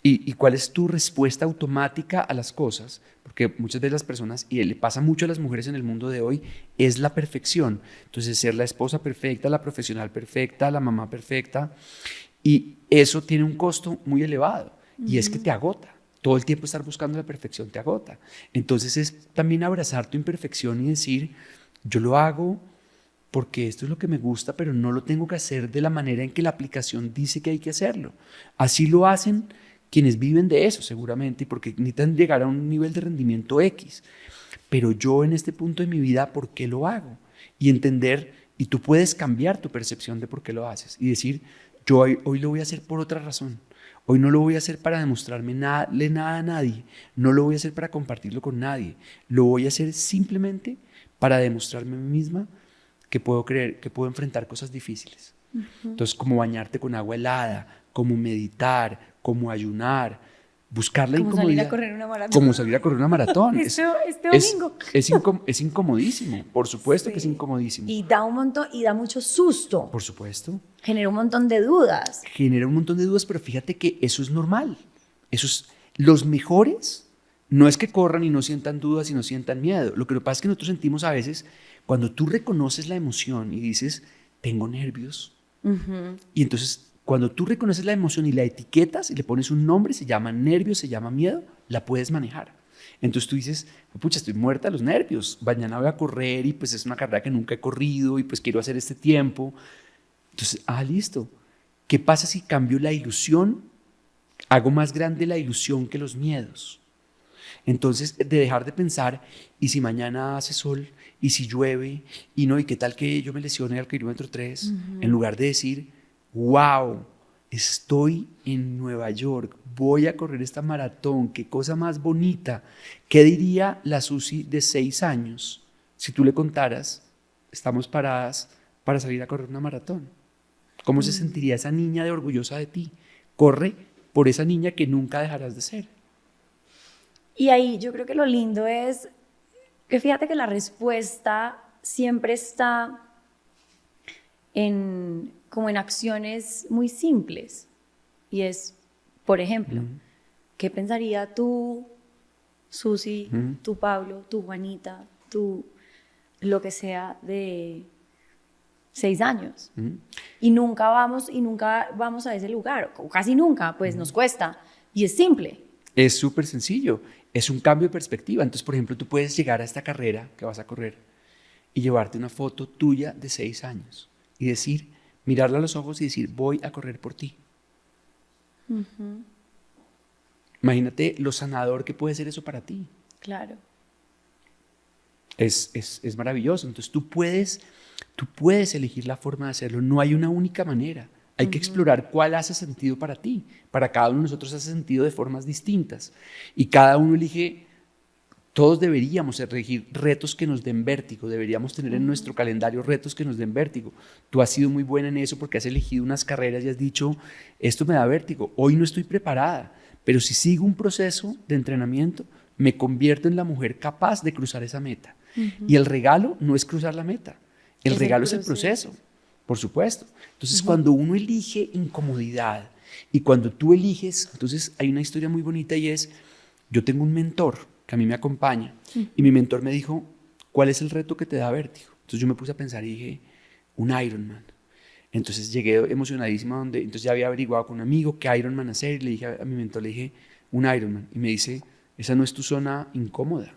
y cuál es tu respuesta automática a las cosas, porque muchas veces las personas, y le pasa mucho a las mujeres en el mundo de hoy, es la perfección. Entonces ser la esposa perfecta, la profesional perfecta, la mamá perfecta, y eso tiene un costo muy elevado y es que te agota. todo el tiempo estar buscando la perfección te agota. Entonces es también abrazar tu imperfección y decir, yo lo hago porque esto es lo que me gusta, pero no lo tengo que hacer de la manera en que la aplicación dice que hay que hacerlo. Así lo hacen quienes viven de eso seguramente, porque necesitan llegar a un nivel de rendimiento X. Pero yo en este punto de mi vida, ¿por qué lo hago? Y entender, y tú puedes cambiar tu percepción de por qué lo haces y decir, yo hoy lo voy a hacer por otra razón. Hoy no lo voy a hacer para demostrarme nada a nadie, no lo voy a hacer para compartirlo con nadie, lo voy a hacer simplemente para demostrarme a mí misma que puedo creer, que puedo enfrentar cosas difíciles. Entonces, como bañarte con agua helada, como meditar, como ayunar, buscar la Como incomodidad. salir a correr una maratón. Como salir a correr una maratón. Este domingo. Es incomodísimo, por supuesto Sí. que es incomodísimo. Y da un montón, y da mucho susto. Por supuesto. Genera un montón de dudas. Genera un montón de dudas, pero fíjate que eso es normal. Los mejores no es que corran y no sientan dudas y no sientan miedo. Lo que pasa es que nosotros sentimos a veces, cuando tú reconoces la emoción y dices, tengo nervios, y entonces cuando tú reconoces la emoción y la etiquetas y le pones un nombre, se llama nervios, se llama miedo, la puedes manejar. Entonces tú dices, pucha, estoy muerta de los nervios, mañana voy a correr y pues es una carrera que nunca he corrido y pues quiero hacer este tiempo. Entonces, listo. ¿Qué pasa si cambio la ilusión? Hago más grande la ilusión que los miedos. Entonces, de dejar de pensar, ¿y si mañana hace sol? ¿Y si llueve? ¿Y no? ¿Y qué tal que yo me lesione al kilómetro 3? En lugar de decir, wow, estoy en Nueva York, voy a correr esta maratón, qué cosa más bonita. ¿Qué diría la Susi de 6 años si tú le contaras, estamos paradas para salir a correr una maratón? ¿Cómo se sentiría esa niña de orgullosa de ti? Corre por esa niña que nunca dejarás de ser. Y ahí yo creo que lo lindo es que fíjate que la respuesta siempre está como en acciones muy simples. Y es, por ejemplo, ¿qué pensaría tú, Susi, tú, Pablo, tú, Juanita, tú, lo que sea de 6 años? Y nunca vamos a ese lugar, o casi nunca, pues nos cuesta. Y es simple. Es súper sencillo, es un cambio de perspectiva. Entonces, por ejemplo, tú puedes llegar a esta carrera que vas a correr y llevarte una foto tuya de 6 años y decir, mirarla a los ojos y decir, voy a correr por ti. Imagínate lo sanador que puede ser eso para ti. Claro. Es maravilloso. Entonces tú puedes elegir la forma de hacerlo. No hay una única manera. Hay que explorar cuál hace sentido para ti. Para cada uno de nosotros hace sentido de formas distintas. Y cada uno elige, todos deberíamos elegir retos que nos den vértigo. Deberíamos tener en nuestro calendario retos que nos den vértigo. Tú has sido muy buena en eso porque has elegido unas carreras y has dicho, esto me da vértigo. Hoy no estoy preparada, pero si sigo un proceso de entrenamiento, me convierto en la mujer capaz de cruzar esa meta. Y el regalo no es cruzar la meta. El regalo es el proceso. Por supuesto. Entonces, cuando uno elige incomodidad y cuando tú eliges, entonces hay una historia muy bonita y es, yo tengo un mentor que a mí me acompaña y mi mentor me dijo, ¿cuál es el reto que te da vértigo? Entonces yo me puse a pensar y dije, un Ironman. Entonces llegué emocionadísima entonces ya había averiguado con un amigo qué Ironman hacer y le dije a mi mentor, le dije, un Ironman. Y me dice, esa no es tu zona incómoda.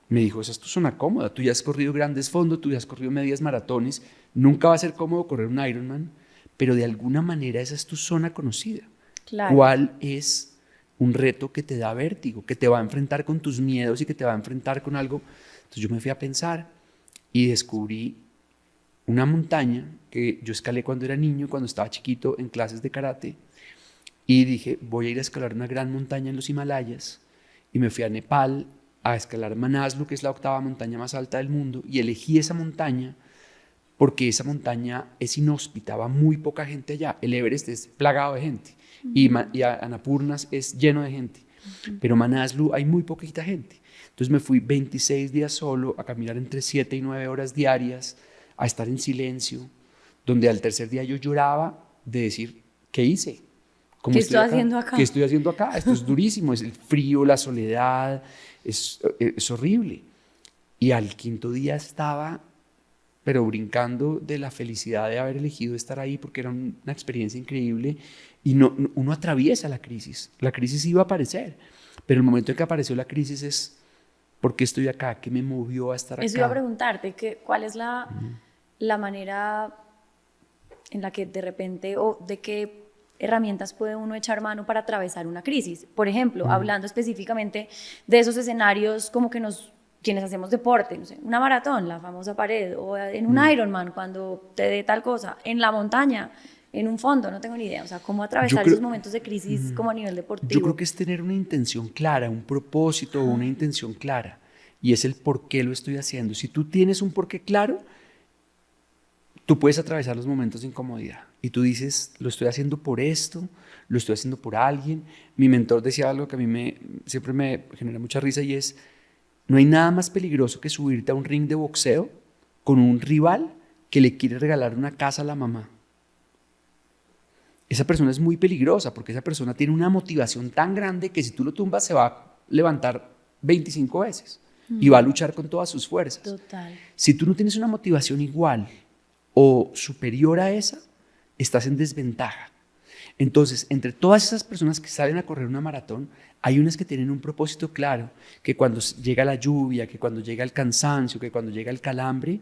Me dijo, esa es tu zona cómoda, tú ya has corrido grandes fondos, tú ya has corrido medias maratones, nunca va a ser cómodo correr un Ironman, pero de alguna manera esa es tu zona conocida. Claro. ¿Cuál es un reto que te da vértigo, que te va a enfrentar con tus miedos y que te va a enfrentar con algo? Entonces yo me fui a pensar y descubrí una montaña que yo escalé cuando era niño, cuando estaba chiquito en clases de karate, y dije, voy a ir a escalar una gran montaña en los Himalayas, y me fui a Nepal a escalar Manaslu, que es la 8ª montaña más alta del mundo, y elegí esa montaña porque esa montaña es inhóspita, va muy poca gente allá. El Everest es plagado de gente y Annapurnas es lleno de gente, pero Manaslu hay muy poquita gente. Entonces me fui 26 días solo a caminar entre 7 y 9 horas diarias, a estar en silencio, donde al tercer día yo lloraba de decir, ¿qué hice? ¿Qué estoy haciendo acá? ¿Qué estoy haciendo acá? Esto es durísimo, es el frío, la soledad, es horrible. Y al 5.º día estaba pero brincando de la felicidad de haber elegido estar ahí porque era una experiencia increíble y uno atraviesa la crisis iba a aparecer, pero el momento en que apareció la crisis es ¿por qué estoy acá? ¿Qué me movió a estar acá? Eso iba a preguntarte, ¿cuál es la manera en la que de repente, o de qué herramientas puede uno echar mano para atravesar una crisis? Por ejemplo, hablando específicamente de esos escenarios como que quienes hacemos deporte, no sé, una maratón, la famosa pared, o en un Ironman cuando te dé tal cosa, en la montaña, en un fondo, no tengo ni idea, o sea, cómo atravesar esos momentos de crisis como a nivel deportivo. Yo creo que es tener una intención clara, un propósito o una intención clara, y es el por qué lo estoy haciendo. Si tú tienes un porqué claro, tú puedes atravesar los momentos de incomodidad y tú dices, lo estoy haciendo por esto, lo estoy haciendo por alguien. Mi mentor decía algo que a mí siempre me genera mucha risa y es, no hay nada más peligroso que subirte a un ring de boxeo con un rival que le quiere regalar una casa a la mamá. Esa persona es muy peligrosa porque esa persona tiene una motivación tan grande que si tú lo tumbas se va a levantar 25 veces y va a luchar con todas sus fuerzas. Total. Si tú no tienes una motivación igual o superior a esa, estás en desventaja. Entonces, entre todas esas personas que salen a correr una maratón, hay unas que tienen un propósito claro, que cuando llega la lluvia, que cuando llega el cansancio, que cuando llega el calambre,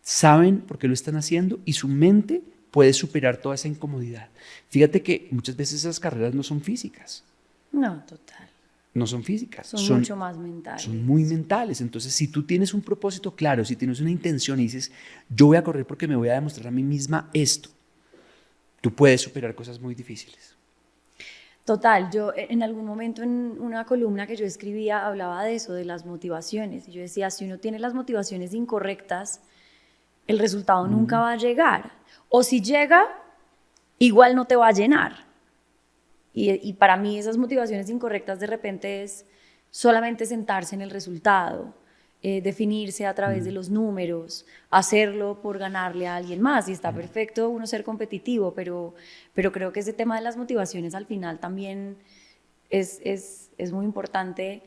saben por qué lo están haciendo y su mente puede superar toda esa incomodidad. Fíjate que muchas veces esas carreras no son físicas. No, total. No son físicas. Son mucho más mentales. Son muy mentales. Entonces, si tú tienes un propósito claro, si tienes una intención y dices, yo voy a correr porque me voy a demostrar a mí misma esto, tú puedes superar cosas muy difíciles. Total, yo en algún momento en una columna que yo escribía hablaba de eso, de las motivaciones. Y yo decía, si uno tiene las motivaciones incorrectas, el resultado nunca va a llegar. O si llega, igual no te va a llenar. Y para mí esas motivaciones incorrectas de repente es solamente sentarse en el resultado, definirse a través de los números, hacerlo por ganarle a alguien más. Y está perfecto uno ser competitivo, pero creo que ese tema de las motivaciones al final también es muy importante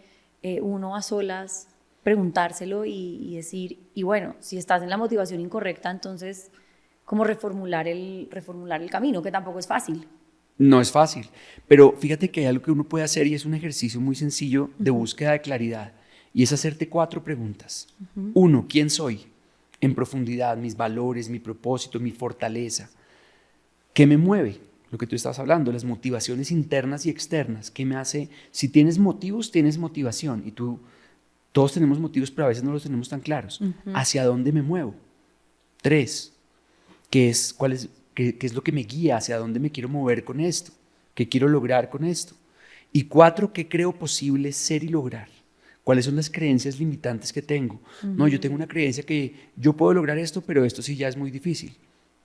uno a solas preguntárselo y decir, y bueno, si estás en la motivación incorrecta, entonces como reformular el camino, que tampoco es fácil. No es fácil, pero fíjate que hay algo que uno puede hacer y es un ejercicio muy sencillo de búsqueda de claridad y es hacerte 4 preguntas. 1, ¿quién soy? En profundidad, mis valores, mi propósito, mi fortaleza. ¿Qué me mueve? Lo que tú estás hablando, las motivaciones internas y externas. ¿Qué me hace? Si tienes motivos, tienes motivación y todos tenemos motivos, pero a veces no los tenemos tan claros. ¿Hacia dónde me muevo? 3, ¿qué es lo que me guía? ¿Hacia dónde me quiero mover con esto? ¿Qué quiero lograr con esto? Y 4, ¿qué creo posible ser y lograr? ¿Cuáles son las creencias limitantes que tengo? No, yo tengo una creencia que yo puedo lograr esto, pero esto sí ya es muy difícil.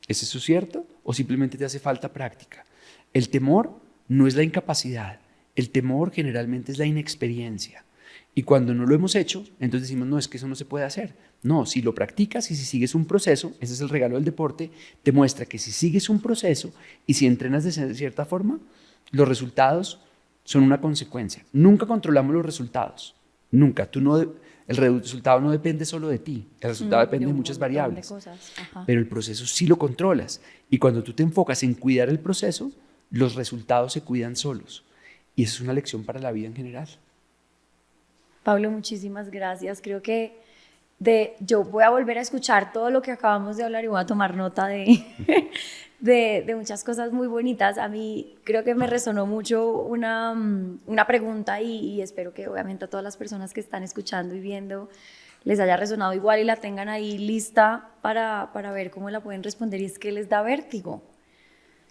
¿Es eso cierto? ¿O simplemente te hace falta práctica? El temor no es la incapacidad. El temor generalmente es la inexperiencia. Y cuando no lo hemos hecho, entonces decimos, no, es que eso no se puede hacer. No, si lo practicas y si sigues un proceso, ese es el regalo del deporte, te muestra que si sigues un proceso y si entrenas de cierta forma, los resultados son una consecuencia. Nunca controlamos los resultados, nunca. El resultado no depende solo de ti, el resultado depende de muchas variables, pero el proceso sí lo controlas. Y cuando tú te enfocas en cuidar el proceso, los resultados se cuidan solos. Y eso es una lección para la vida en general. Pablo, muchísimas gracias. Creo que yo voy a volver a escuchar todo lo que acabamos de hablar y voy a tomar nota de muchas cosas muy bonitas. A mí creo que me resonó mucho una pregunta y espero que obviamente a todas las personas que están escuchando y viendo les haya resonado igual y la tengan ahí lista para ver cómo la pueden responder, y es que les da vértigo.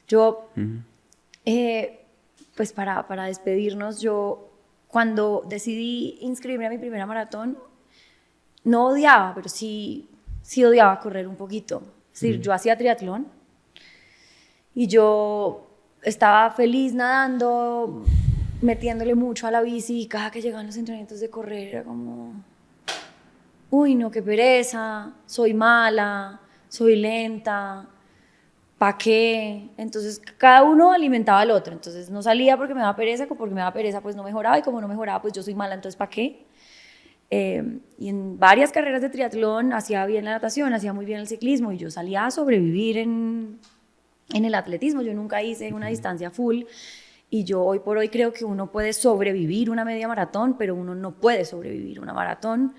Yo, pues para despedirnos, yo cuando decidí inscribirme a mi primera maratón, no odiaba, pero sí odiaba correr un poquito. Es decir, yo hacía triatlón y yo estaba feliz nadando, metiéndole mucho a la bici, y cada que llegaban los entrenamientos de correr era como, uy, no, qué pereza, soy mala, soy lenta, ¿para qué? Entonces cada uno alimentaba al otro. Entonces no salía porque me daba pereza, porque me daba pereza pues no mejoraba, y como no mejoraba pues yo soy mala, entonces ¿para qué? Y en varias carreras de triatlón hacía bien la natación, hacía muy bien el ciclismo y yo salía a sobrevivir en el atletismo. Yo nunca hice una distancia full y yo hoy por hoy creo que uno puede sobrevivir una media maratón, pero uno no puede sobrevivir una maratón.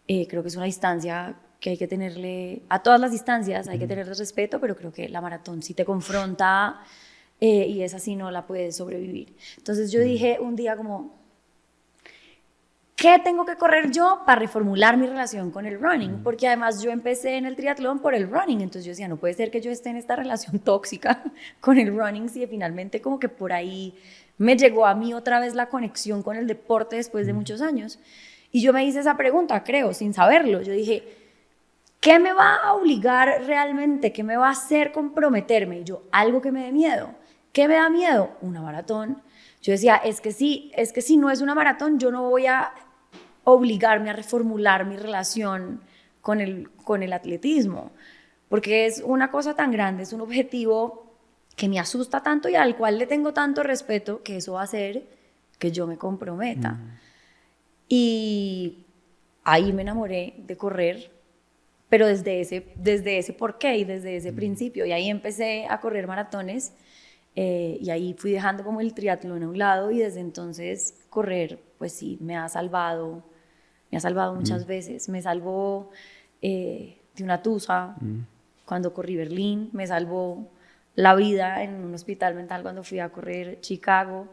Creo que es una distancia que hay que tenerle, a todas las distancias hay que tenerle respeto, pero creo que la maratón sí te confronta y esa sí no la puedes sobrevivir. Entonces yo dije un día como, ¿qué tengo que correr yo para reformular mi relación con el running? Porque además yo empecé en el triatlón por el running, entonces yo decía, no puede ser que yo esté en esta relación tóxica con el running si finalmente como que por ahí me llegó a mí otra vez la conexión con el deporte después de muchos años. Y yo me hice esa pregunta, creo, sin saberlo. Yo dije, ¿qué me va a obligar realmente? ¿Qué me va a hacer comprometerme? Y yo, algo que me dé miedo. ¿Qué me da miedo? Una maratón. Yo decía, es que si no es una maratón, yo no voy a obligarme a reformular mi relación con el atletismo, porque es una cosa tan grande, es un objetivo que me asusta tanto y al cual le tengo tanto respeto, que eso va a hacer que yo me comprometa. Y ahí me enamoré de correr, pero desde ese porqué y desde ese principio, y ahí empecé a correr maratones, y ahí fui dejando como el triatlón a un lado, y desde entonces correr, pues sí, me ha salvado muchas veces. Me salvó de una tusa cuando corrí Berlín, me salvó la vida en un hospital mental cuando fui a correr Chicago,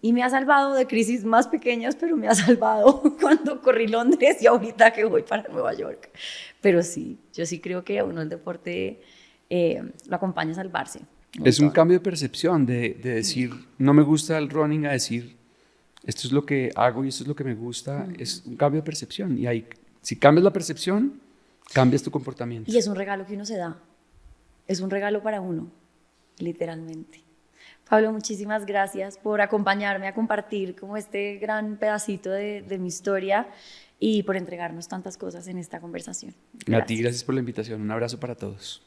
y me ha salvado de crisis más pequeñas, pero me ha salvado cuando corrí Londres y ahorita que voy para Nueva York. Pero sí, yo sí creo que a uno el deporte lo acompaña a salvarse. Es un cambio de percepción de decir, no me gusta el running, a decir, esto es lo que hago y esto es lo que me gusta. Es un cambio de percepción. Y ahí, si cambias la percepción, cambias tu comportamiento. Y es un regalo que uno se da. Es un regalo para uno, literalmente. Pablo, muchísimas gracias por acompañarme a compartir como este gran pedacito de mi historia y por entregarnos tantas cosas en esta conversación. A ti, gracias por la invitación. Un abrazo para todos.